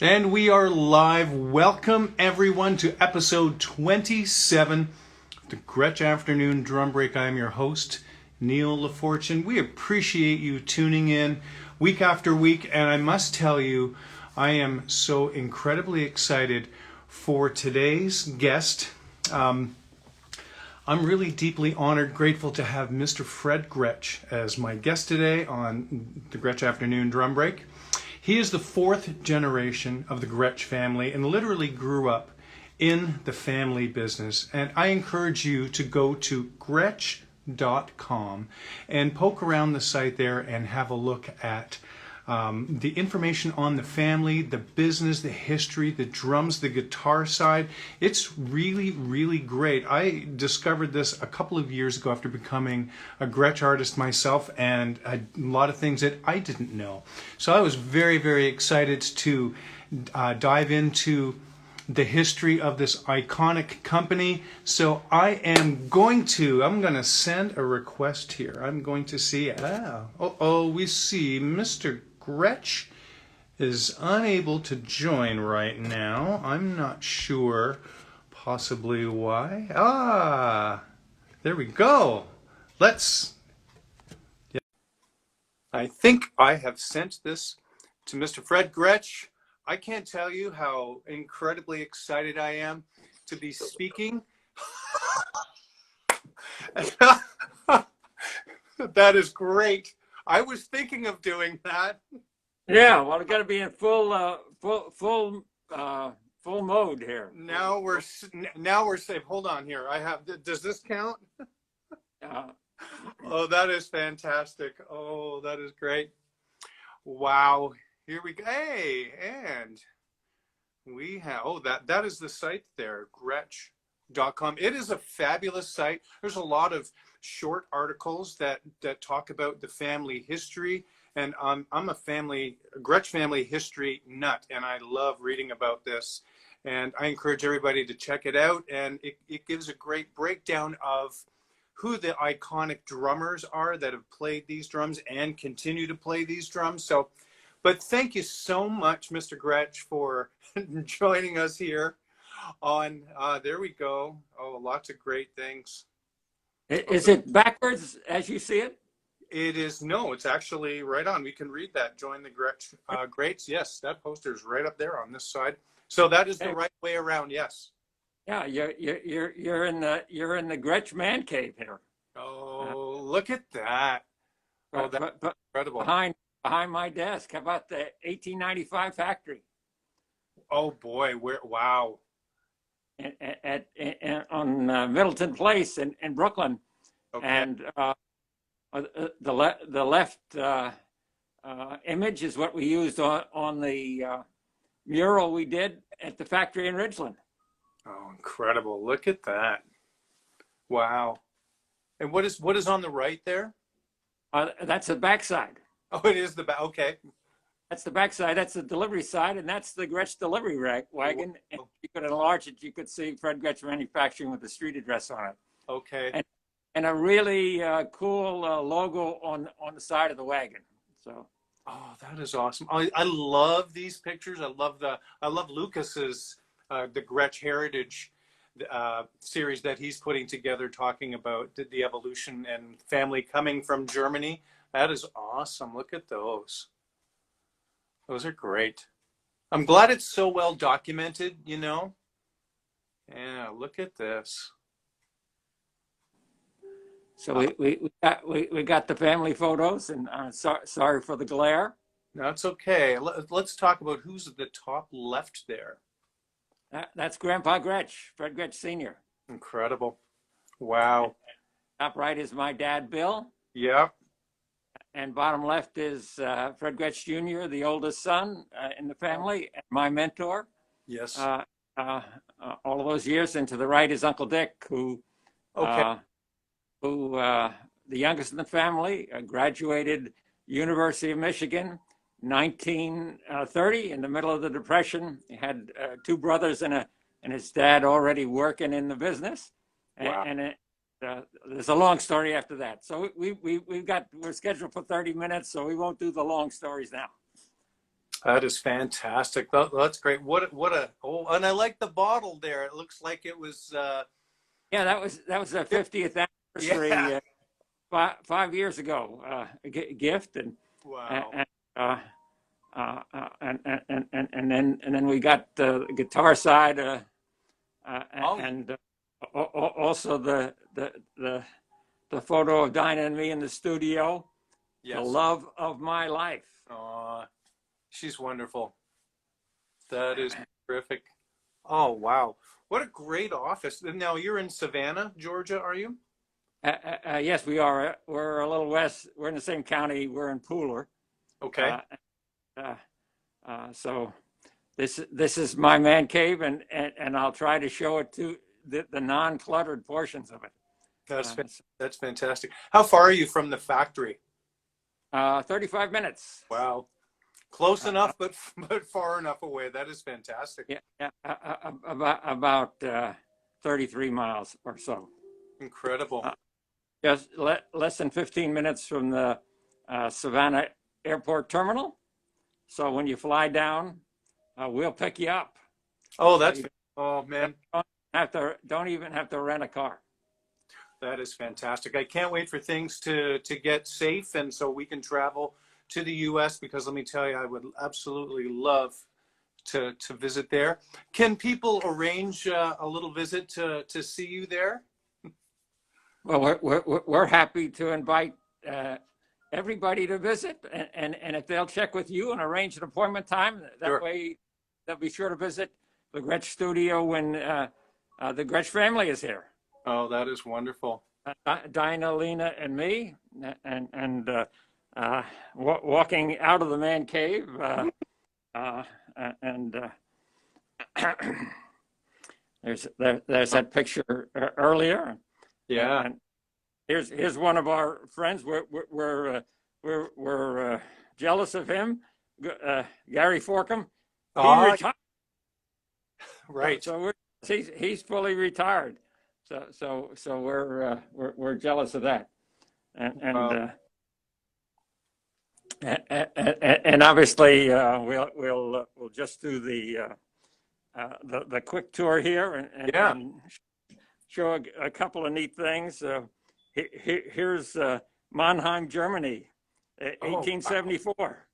And we are live. Welcome everyone to episode 27 of the Gretsch Afternoon Drum Break. I am your host, Neil LaFortune. We appreciate you tuning in week after week, and I must tell you, I am so incredibly excited for today's guest. I'm really deeply honored, grateful to have Mr. Fred Gretsch as my guest today on the Gretsch Afternoon Drum Break. He is the fourth generation of the Gretsch family and literally grew up in the family business. And I encourage you to go to Gretsch.com and poke around the site there and have a look at the information on the family, the business, the history, the drums, the guitar side. It's really, really great. I discovered this a couple of years ago after becoming a Gretsch artist myself, and a lot of things that I didn't know. So I was very, very excited to dive into the history of this iconic company. So I'm going to send a request here. I'm going to see, we see Mr. Gretsch is unable to join right now. I'm not sure possibly why. There we go. I think I have sent this to Mr. Fred Gretsch. I can't tell you how incredibly excited I am to be speaking. That is great. I was thinking of doing that. Yeah, well, we got to be in full mode here. Now we're safe. Hold on here. Does this count? Oh, that is fantastic. Oh, that is great. Wow. Here we go. Hey, and we have, that is the site there, Gretsch.com. It is a fabulous site. There's a lot of short articles that talk about the family history. And I'm a Gretsch family history nut, and I love reading about this. And I encourage everybody to check it out. And it gives a great breakdown of who the iconic drummers are that have played these drums and continue to play these drums. But thank you so much, Mr. Gretsch, for joining us here on, there we go. Oh, lots of great things. Is it backwards as you see it? It is, no, it's actually right on. We can read that. Join the Gretsch greats. Yes, that poster is right up there on this side. So that is the right way around. Yes. Yeah, you're in the Gretsch man cave here. Oh, look at that. Oh, that's incredible. Behind my desk. How about the 1895 factory? Oh boy, wow. On Middleton Place in Brooklyn. Okay. And the left image is what we used on the mural we did at the factory in Ridgeland. Oh, incredible. Look at that. Wow. And what is on the right there? That's the backside. Oh, it is the back. Okay. That's the backside. That's the delivery side, and that's the Gretsch delivery wagon. And you could enlarge it. You could see Fred Gretsch Manufacturing with the street address on it. Okay. And a really cool logo on the side of the wagon. So. Oh, that is awesome. I love these pictures. I love Lucas's the Gretsch Heritage series that he's putting together, talking about the evolution and family coming from Germany. That is awesome. Look at those. Those are great. I'm glad it's so well documented, you know. Yeah, look at this. So we got the family photos, and I'm sorry for the glare. No, it's okay. Let's talk about who's at the top left there. That's Grandpa Gretsch, Fred Gretsch Sr. Incredible. Wow. Top right is my dad, Bill. Yep. And bottom left is Fred Gretsch Jr., the oldest son in the family, and my mentor. Yes. All of those years. And to the right is Uncle Dick, who the youngest in the family, graduated University of Michigan, 1930, in the middle of the Depression. He had two brothers and his dad already working in the business. Wow. And there's a long story after that. So we're scheduled for 30 minutes, so we won't do the long stories now. That is fantastic. That's great. Oh, and I like the bottle there. It looks like it was, Yeah, that was the 50th yeah. anniversary 5 years ago. Gift Wow. and and then we got the guitar side Oh, and also the photo of Dinah and me in the studio, the yes. love of my life. She's wonderful. That is terrific. Oh, wow. What a great office. And now you're in Savannah, Georgia, are you? Yes, we are. We're a little west. We're in the same county. We're in Pooler. Okay. Uh, uh, so this is my man cave, and I'll try to show it to the non-cluttered portions of it. That's Uh, that's fantastic. How far are you from the factory? 35 minutes. Wow. Close Uh, enough, but but far enough away. That is fantastic. yeah, about 33 miles or so. Incredible. Just less than 15 minutes from the Savannah Airport terminal. So when you fly down, we'll pick you up. Oh, So that's you oh man, don't even have to rent a car. that is fantastic. I can't wait for things to get safe and so we can travel to the US because let me tell you, I would absolutely love to visit there. Can people arrange a little visit to see you there? Well, we're happy to invite everybody to visit, and if they'll check with you and arrange an appointment time, that Sure. way they'll be sure to visit the Gretsch studio when the Gretsch family is here. Oh, that is wonderful. Dinah, Lena, and me, walking out of the man cave, and there's that picture earlier. Yeah. And here's one of our friends. We're jealous of him, Gary Forkham. He Ah, retired, right. so he's fully retired. So we're jealous of that, Wow. and obviously we'll just do the quick tour here Yeah. and show a couple of neat things. Here's Mannheim, Germany, Oh, 1874,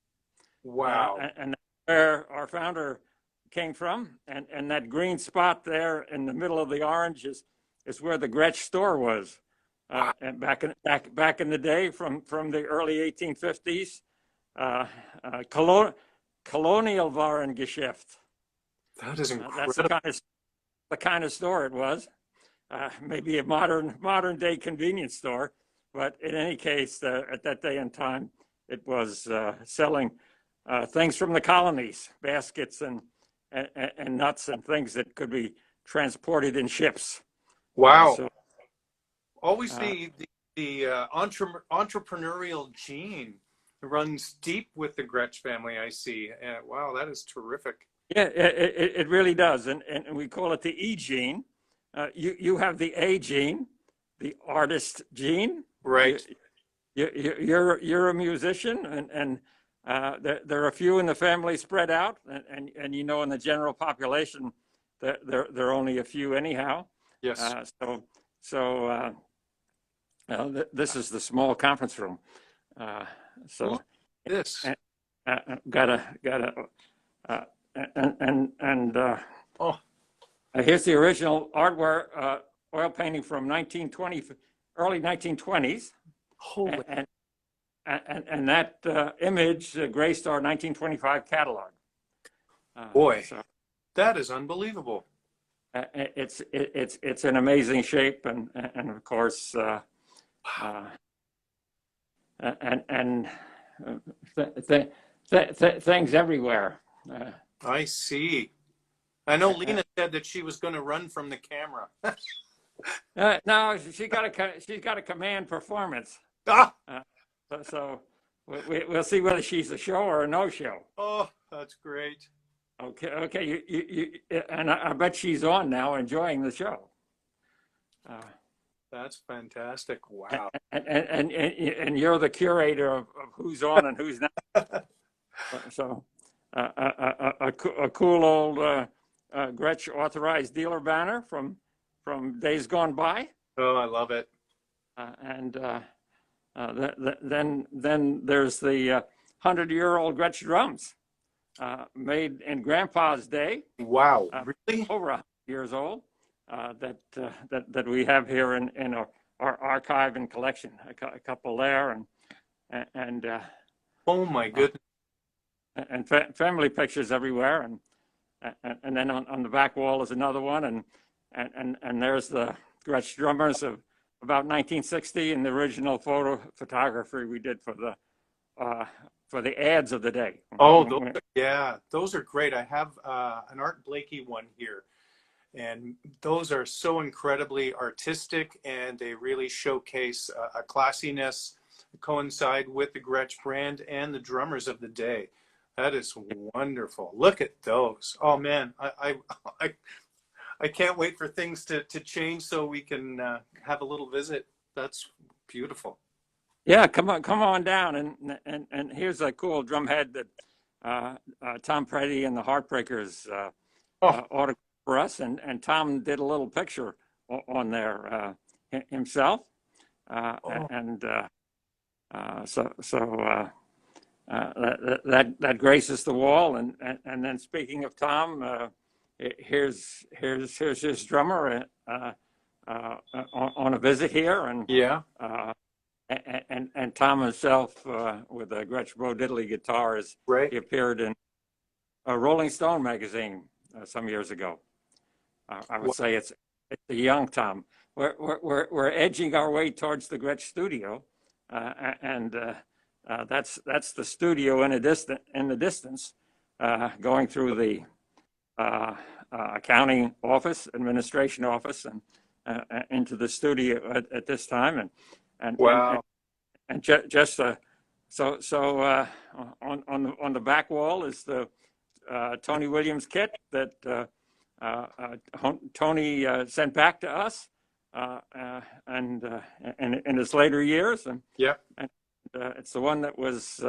wow. and where our founder came from. And that green spot there in the middle of the orange is where the Gretsch store was. Wow. And back in the day, from the early 1850s, Colonial Warengeschäft. That is That's incredible. the kind of store it was. Maybe a modern day convenience store, but in any case, at that day and time, it was selling things from the colonies, baskets and nuts and things that could be transported in ships. Wow. So Always the entrepreneurial gene runs deep with the Gretsch family, I see. Wow, that is terrific. yeah, it really does, and we call it the E gene. You have the A gene, the artist gene. Right. You're a musician, and there are a few in the family spread out, and you know in the general population, there are only a few anyhow. Yes. This is the small conference room. So Look at this. gotta and Oh, here's the original artwork, oil painting from early 1920s, holy and that image graced our 1925 catalog. boy. So That is unbelievable. it's an amazing shape, and of course, and things everywhere. I see. I know Lena said that she was going to run from the camera. No, she's got a command performance. Ah! So we'll see whether she's a show or a no show. Oh, that's great. Okay. And I bet she's on now, enjoying the show. That's fantastic. Wow. And you're the curator of who's on and who's not. So a cool old Gretsch authorized dealer banner from days gone by. Oh, I love it. And then there's the 100-year-old Gretsch drums made in Grandpa's day. Wow, really? Over 100 years old. That we have here in our archive and collection. A couple there, and Oh my goodness. and family pictures everywhere, and then on the back wall is another one, and there's the Gretsch drummers of about 1960 and the original photography we did for the ads of the day. Oh, those are great. I have an Art Blakey one here, and those are so incredibly artistic, and they really showcase a classiness, coincide with the Gretsch brand and the drummers of the day. That is wonderful. Look at those. Oh man, I can't wait for things to change so we can have a little visit. That's beautiful. Yeah, come on down, and here's a cool drum head that Tom Petty and the Heartbreakers autographed for us, and Tom did a little picture on there himself, and that graces the wall, and then speaking of Tom, here's his drummer on a visit here, and Yeah. And Tom himself with a Gretsch Bo Diddley guitar, Right. he appeared in a Rolling Stone magazine some years ago. I would say it's a young Tom. We're edging our way towards the Gretsch studio, and that's the studio in the distance, going through the accounting office, administration office, and into the studio at this time, and Wow. and just so on the back wall is the Tony Williams kit that Tony sent back to us, and in his later years, and Yeah. it's the one that was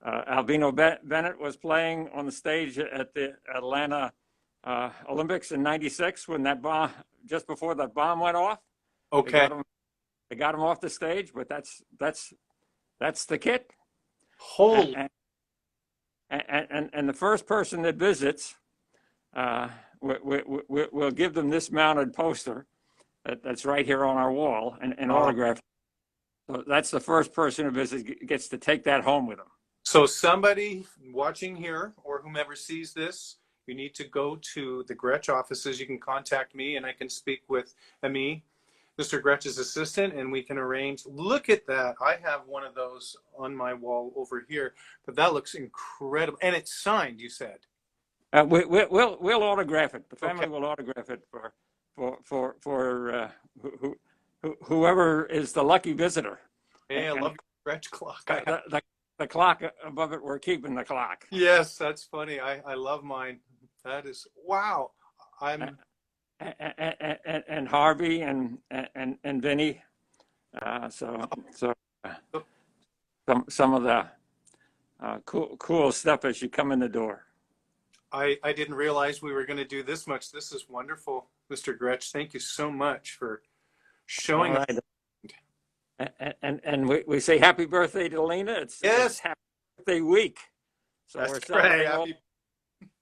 Albino Bennett was playing on the stage at the Atlanta Olympics in '96 when that bomb, just before that bomb went off. Okay. They got him off the stage, but that's the kit. Holy. And the first person that visits, we'll give them this mounted poster that's right here on our wall and autographed. So that's the first person who visits gets to take that home with them. So somebody watching here or whomever sees this, you need to go to the Gretsch offices. You can contact me and I can speak with Ami, Mr. Gretsch's assistant, and we can arrange. Look at that. I have one of those on my wall over here, but that looks incredible. And it's signed, you said. We'll autograph it. The family Okay. will autograph it for whoever is the lucky visitor. Hey, I love the Gretsch clock. The clock above it, we're keeping the clock. Yes, that's funny. I love mine. That is, wow. And Harvey and Vinny. So some of the cool stuff as you come in the door. I didn't realize we were going to do this much. This is wonderful, Mr. Gretsch. Thank you so much for showing us. And we say happy birthday to Lena. It's happy birthday week. So That's we're celebrating.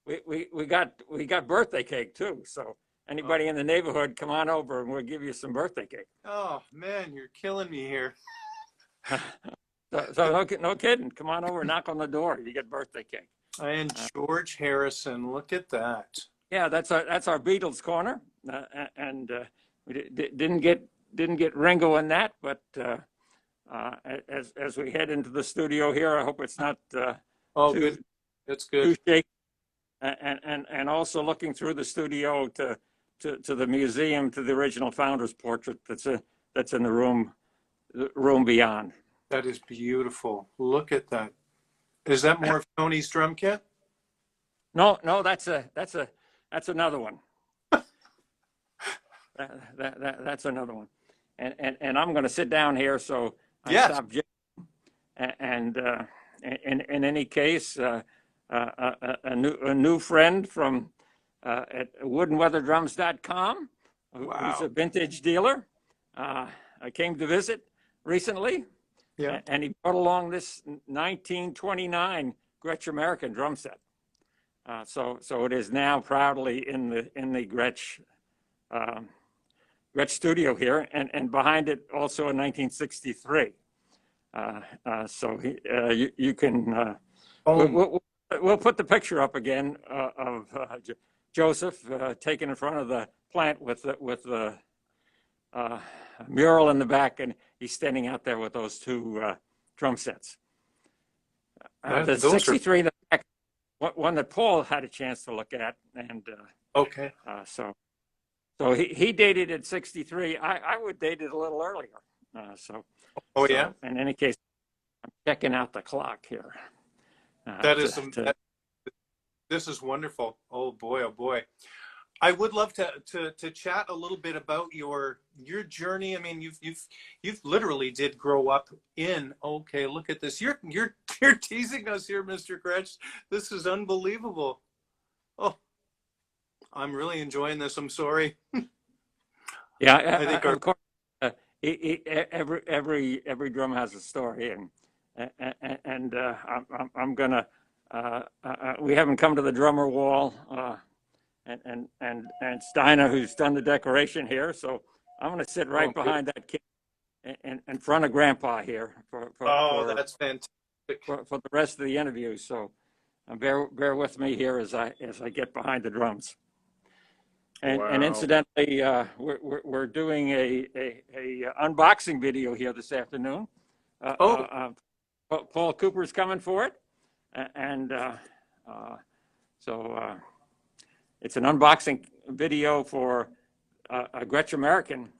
we got birthday cake too. So anybody in the neighborhood, come on over and we'll give you some birthday cake. Oh man, you're killing me here. So no kidding. Come on over, knock on the door. You get birthday cake. And George Harrison, look at that. Yeah, that's our Beatles corner, and we didn't get Ringo in that, but as we head into the studio here, I hope it's not Good. That's good. too shaky. And also looking through the studio to the museum, to the original founder's portrait that's in the room beyond. That is beautiful. Look at that. Is that more of Tony's drum kit? No, that's another one. That's another one. And I'm going to sit down here so I Yes. stop jiggling. And in any case, a new friend from at woodenweatherdrums.com, who's Wow. a vintage dealer. I came to visit recently, Yeah. and he brought along this 1929 Gretsch American drum set. So it is now proudly in the Gretsch studio here, and behind it also in 1963. So you can Oh, we'll put the picture up again of Joseph taken in front of the plant with the mural in the back, and he's standing out there with those two drum sets. The those are 63 in the back, one that Paul had a chance to look at, and okay. so he dated at 63. I would date it a little earlier. Oh, So yeah. in any case, I'm checking out the clock here. That is this is wonderful. Oh boy, oh boy. I would love to chat a little bit about your journey. I mean, you've literally did grow up in. Okay, look at this. You're teasing us here, Mr. Gretsch. This is unbelievable. Oh, I'm really enjoying this. I'm sorry. Yeah, I think of course. Every drum has a story, and I'm gonna. We haven't come to the drummer wall, and Steiner, who's done the decoration here. So I'm gonna sit right behind that kid in front of Grandpa here that's fantastic. for the rest of the interview. So bear with me here as I get behind the drums. And Wow. incidentally, we're doing a unboxing video here this afternoon. Paul Cooper's coming for it, and so it's an unboxing video for a Gretsch American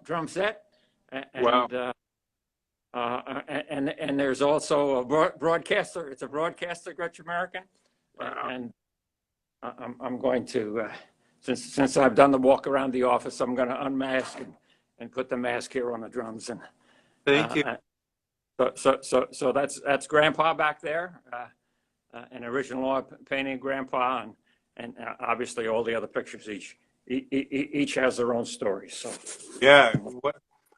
drum set, Wow. and there's also a broadcaster. It's a broadcaster Gretsch American, Wow. and I'm going to, since I've done the walk around the office, I'm going to unmask and put the mask here on the drums. And Thank you. so that's Grandpa back there, an original oil painting of Grandpa, and obviously all the other pictures each has their own story. So Yeah.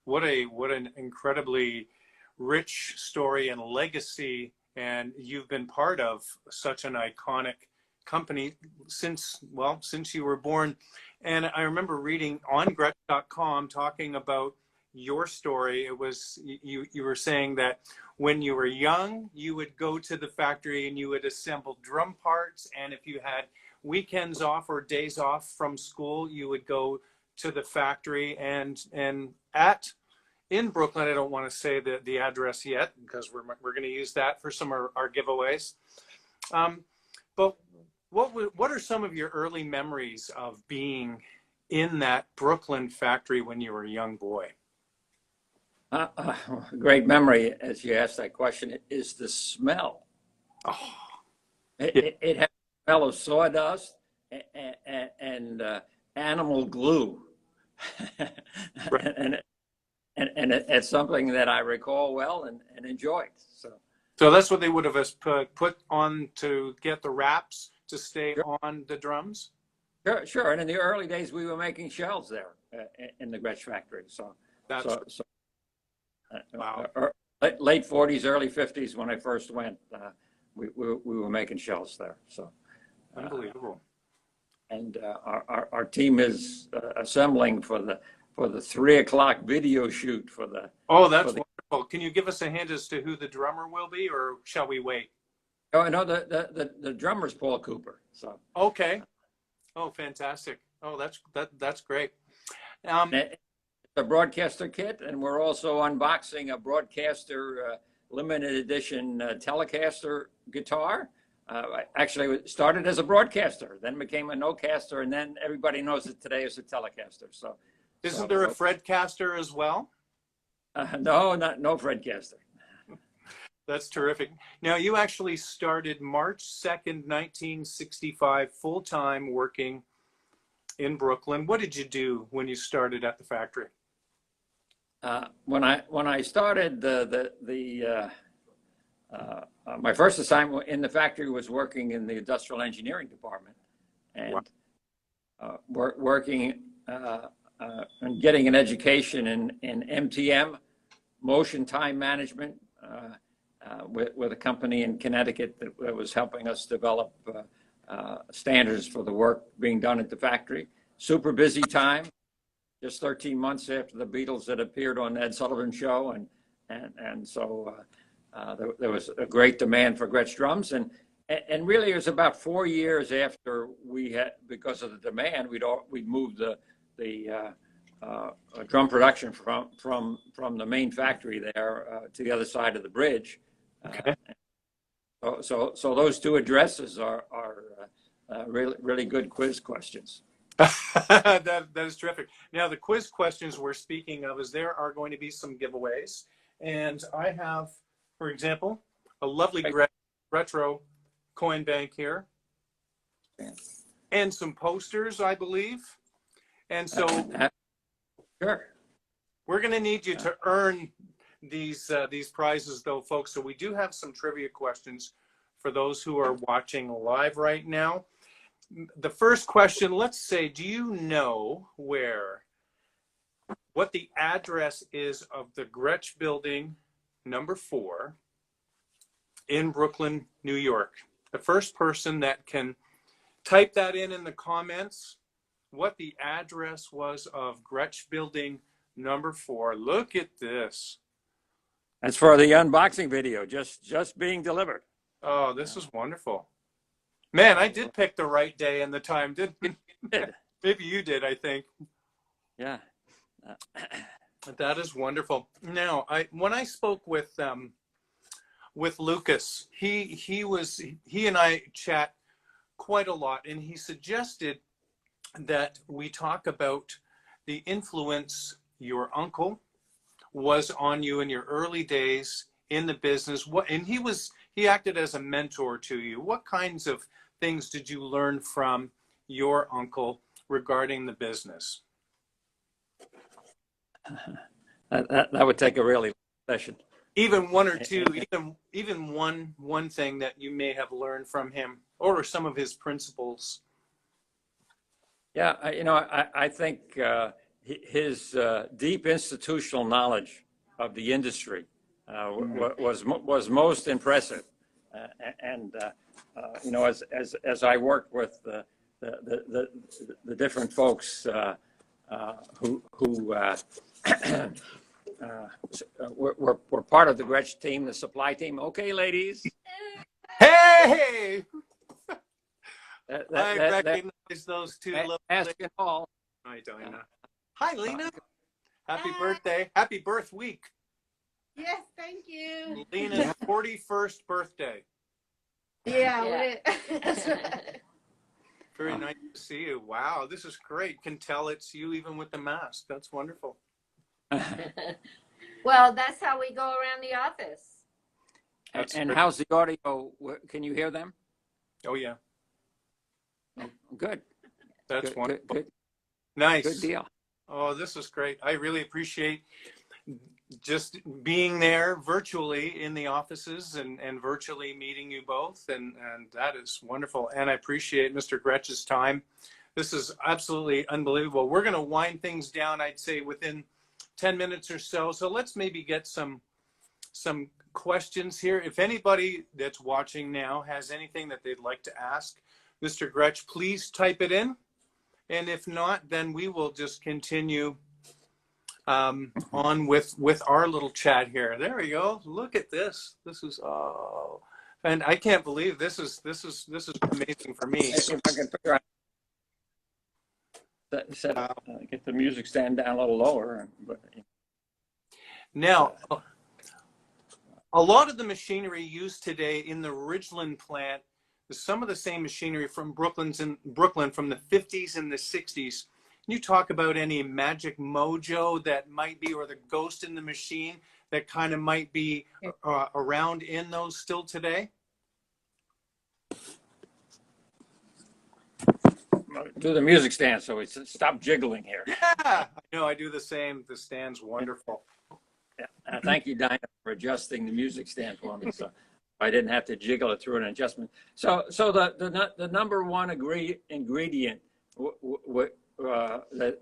What an incredibly rich story and legacy, and you've been part of such an iconic company since you were born. And I remember reading on Gretsch.com talking about your story. It was you were saying that when you were young, you would go to the factory and you would assemble drum parts, and if you had weekends off or days off from school, you would go to the factory and in Brooklyn. I don't want to say the address yet because we're going to use that for some of our giveaways. But what are some of your early memories of being in that Brooklyn factory when you were a young boy? Great memory, as you asked that question, is the smell. Oh, It has the smell of sawdust and animal glue. right. and it's something that I recall well and enjoyed. So that's what they would have put on to get the wraps to stay Sure. on the drums? Sure. And in the early days, we were making shells there in the Gretsch factory. Wow. Late 40s, early 50s, when I first went, we were making shells there. So Unbelievable. And our team is assembling for the 3:00 video shoot for the. Oh, that's wonderful. Can you give us a hint as to who the drummer will be, or shall we wait? Oh no, the drummer's Paul Cooper. So okay. Oh, fantastic. Oh, that's great. It's a broadcaster kit, and we're also unboxing a broadcaster limited edition Telecaster guitar. Actually, it started as a broadcaster, then became a no-caster, and then everybody knows it today as a Telecaster. So, isn't there a Fredcaster as well? No, no Fredcaster. That's terrific. Now, you actually started March 2nd, 1965, full-time working in Brooklyn. What did you do when you started at the factory? When I started, my first assignment in the factory was working in the industrial engineering department, and working and getting an education in MTM, motion time management, with a company in Connecticut that was helping us develop standards for the work being done at the factory. Super busy time, just 13 months after the Beatles had appeared on Ed Sullivan's show, and so there was a great demand for Gretsch drums, and really it was about 4 years after we had, because of the demand, we'd moved the drum production from the main factory there to the other side of the bridge. Okay. So those two addresses are really good quiz questions. That is terrific. Now, the quiz questions we're speaking of is there are going to be some giveaways. And I have, for example, a lovely retro coin bank here and some posters, I believe. And so Sure. we're going to need you to earn these prizes, though, folks. So we do have some trivia questions for those who are watching live right now. The first question, let's say, do you know what the address is of the Gretsch building number 4 in Brooklyn, New York? The first person that can type that in the comments, what the address was of Gretsch building number 4. Look at this. That's for the unboxing video, just being delivered. Oh, this is wonderful. Man, I did pick the right day and the time, didn't you? Maybe you did, I think. Yeah. That is wonderful. Now, when I spoke with Lucas, he and I chat quite a lot, and he suggested that we talk about the influence your uncle was on you in your early days in the business. He acted as a mentor to you. What kinds of things did you learn from your uncle regarding the business? That would take a really long session. Even one or two, even one thing that you may have learned from him, or some of his principles. Yeah, I think his deep institutional knowledge of the industry was most impressive, and as I worked with the different folks who were part of the Gretsch team, the supply team. Okay, ladies. Hey! I recognize those two little asking all. Hi, Diana. Hi, Lena. Happy birthday. Happy birth week. Yes, thank you. Lena's 41st birthday. Yeah. Very nice to see you. Wow, this is great. Can tell it's you even with the mask. That's wonderful. Well, that's how we go around the office. And how's the audio? Can you hear them? Oh, yeah. Oh, good. That's wonderful. Good. Nice. Good deal. Oh, this is great. I really appreciate just being there virtually in the offices and virtually meeting you both. And that is wonderful. And I appreciate Mr. Gretsch's time. This is absolutely unbelievable. We're going to wind things down, I'd say, within 10 minutes or so. So let's maybe get some questions here. If anybody that's watching now has anything that they'd like to ask Mr. Gretsch, please type it in. And if not, then we will just continue on with our little chat here. There we go. Look at this. This is and I can't believe this is amazing for me. If I can figure out get the music stand down a little lower. Now, a lot of the machinery used today in the Ridgeland plant is some of the same machinery from Brooklyn from the 50s and the 60s. Can you talk about any magic mojo that might be, or the ghost in the machine that kind of might be around in those still today? Do the music stand so we stop jiggling here. Yeah, I know. I do the same. The stand's wonderful. Yeah. Thank you, Dinah, for adjusting the music stand for me. So I didn't have to jiggle it through an adjustment. So the number one ingredient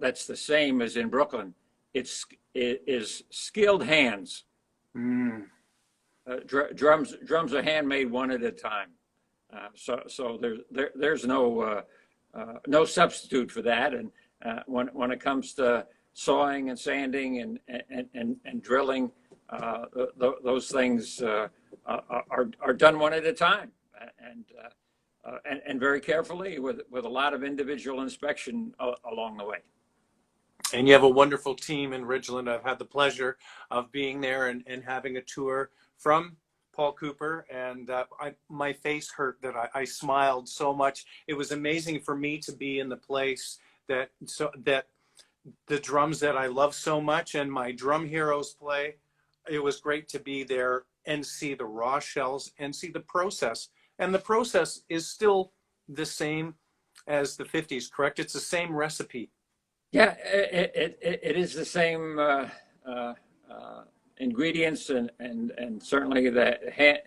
that's the same as in Brooklyn. It is skilled hands. Mm. Drums are handmade one at a time. So there's no substitute for that. And when it comes to sawing and sanding and drilling, those things are done one at a time, and very carefully with a lot of individual inspection along the way. And you have a wonderful team in Ridgeland. I've had the pleasure of being there and having a tour from Paul Cooper, and my face hurt that I smiled so much. It was amazing for me to be in the place that the drums that I love so much and my drum heroes play. It was great to be there and see the raw shells and see the process. And the process is still the same as the 50s, correct? It's the same recipe. Yeah, it is the same ingredients and certainly the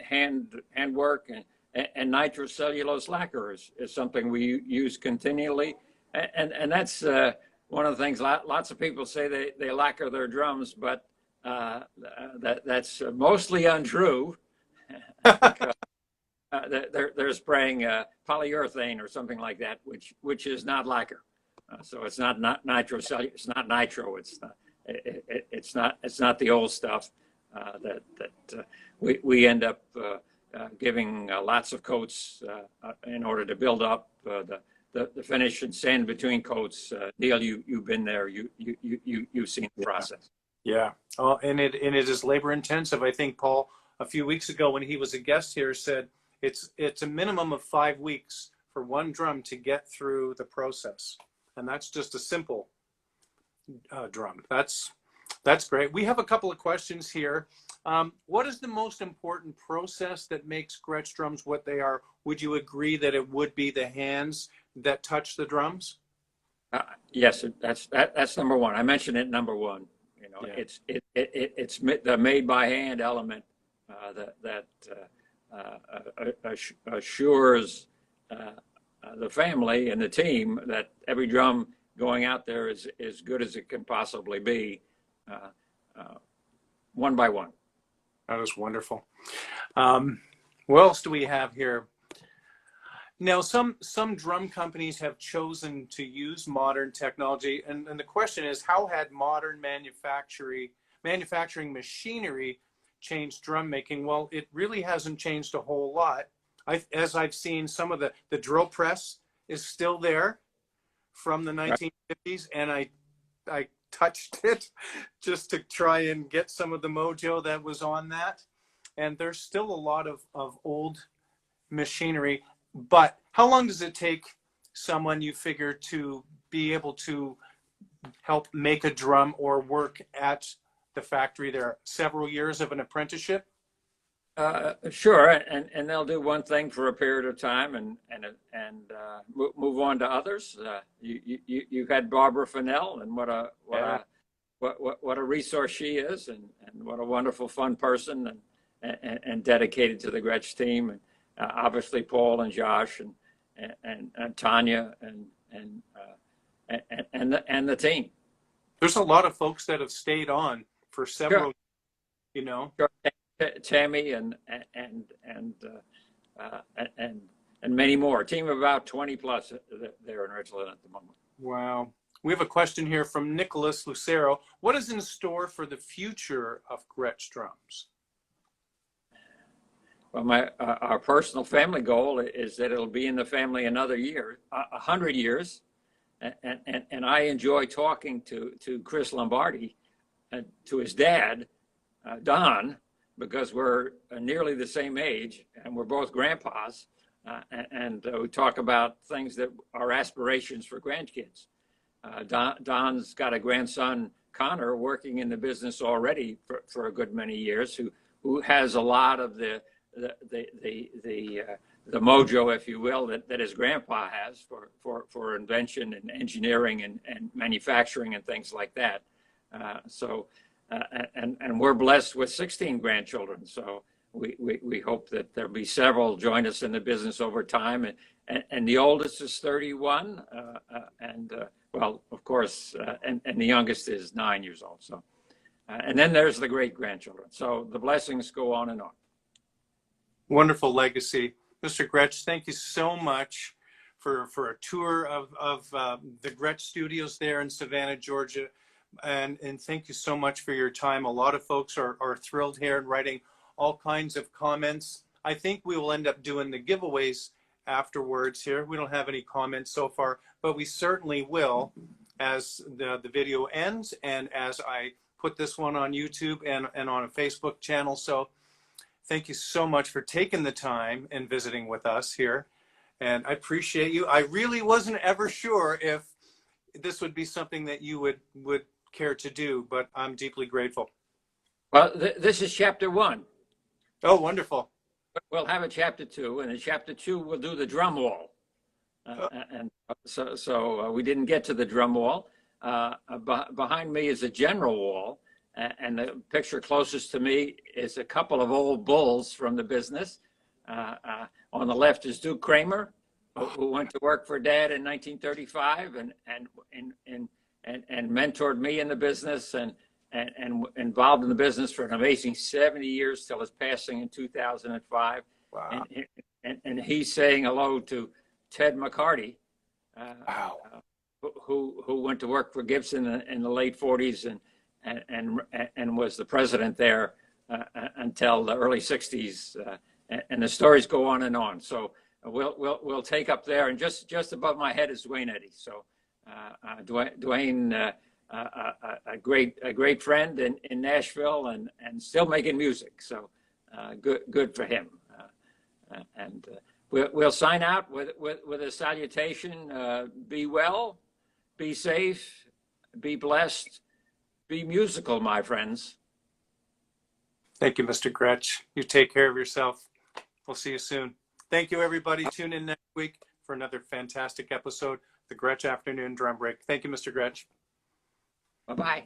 hand work and nitrocellulose lacquer is something we use continually, and that's one of the things. Lots of people say they lacquer their drums, but that's mostly untrue. Because, they're spraying polyurethane or something like that, which is not lacquer. So it's not nitrocellulose. It's not nitro. It's not the old stuff that we end up giving lots of coats in order to build up the finish and sand between coats. Neil, you've been there. You've seen the process. Yeah. Oh, and it is labor intensive. I think Paul a few weeks ago when he was a guest here said it's a minimum of 5 weeks for one drum to get through the process, and that's just a simple drum. That's great. We have a couple of questions here. What is the most important process that makes Gretsch drums what they are? Would you agree that it would be the hands that touch the drums? Yes, that's number one. I mentioned it number one. You know, yeah. It's the made by hand element that assures the family and the team that every drum going out there is as good as it can possibly be, one by one. That is wonderful. What else do we have here? Now, some drum companies have chosen to use modern technology, and the question is, how had modern manufacturing machinery changed drum making? Well, it really hasn't changed a whole lot. As I've seen, some of the drill press is still there from the 1950s, and I touched it just to try and get some of the mojo that was on that. And there's still a lot of old machinery. But how long does it take someone, you figure, to be able to help make a drum or work at the factory there? Several years of an apprenticeship? Sure, and they'll do one thing for a period of time and move on to others. You had Barbara Fennell, and what a resource she is, and what a wonderful, fun person, and dedicated to the Gretsch team, and obviously Paul and Josh and Tanya and the team. There's a lot of folks that have stayed on for several, sure. Tammy and many more. A team of about 20 plus there in Ridgeland at the moment. Wow. We have a question here from Nicholas Lucero. What is in store for the future of Gretsch drums? Well, our personal family goal is that it'll be in the family another year, 100 years, and I enjoy talking to Chris Lombardi, to his dad, Don, because we're nearly the same age and we're both grandpas, and we talk about things that are aspirations for grandkids. Don's got a grandson, Connor, working in the business already for a good many years, who has a lot of the mojo, if you will, that his grandpa has for invention and engineering and manufacturing and things like that. And we're blessed with 16 grandchildren. So we hope that there'll be several join us in the business over time. And the oldest is 31, well, of course, and the youngest is 9 years old. So, and then there's the great grandchildren. So the blessings go on and on. Wonderful legacy. Mr. Gretsch, thank you so much for a tour of the Gretsch studios there in Savannah, Georgia. And thank you so much for your time. A lot of folks are thrilled here and writing all kinds of comments. I think we will end up doing the giveaways afterwards here. We don't have any comments so far, but we certainly will as the video ends and as I put this one on YouTube and on a Facebook channel. So thank you so much for taking the time and visiting with us here. And I appreciate you. I really wasn't ever sure if this would be something that you would care to do, but I'm deeply grateful. Well, this is chapter 1. Oh, wonderful. We'll have a chapter 2, and in chapter 2, we'll do the drum wall. And so we didn't get to the drum wall. Behind me is a general wall, and the picture closest to me is a couple of old bulls from the business. On the left is Duke Kramer, who went to work for Dad in 1935 and mentored me in the business and involved in the business for an amazing 70 years till his passing in 2005. Wow. And he's saying hello to Ted McCarty, Wow. who went to work for Gibson in the late 40s and was the president there until the early 60s. And the stories go on and on. So we'll take up there, and just above my head is Dwayne Eddy. So Dwayne, a great friend in Nashville and still making music. So good for him. And we'll sign out with a salutation. Be well, be safe, be blessed, be musical, my friends. Thank you, Mr. Gretsch. You take care of yourself. We'll see you soon. Thank you, everybody. Tune in next week for another fantastic episode, the Gretsch Afternoon Drum Break. Thank you, Mr. Gretsch. Bye-bye.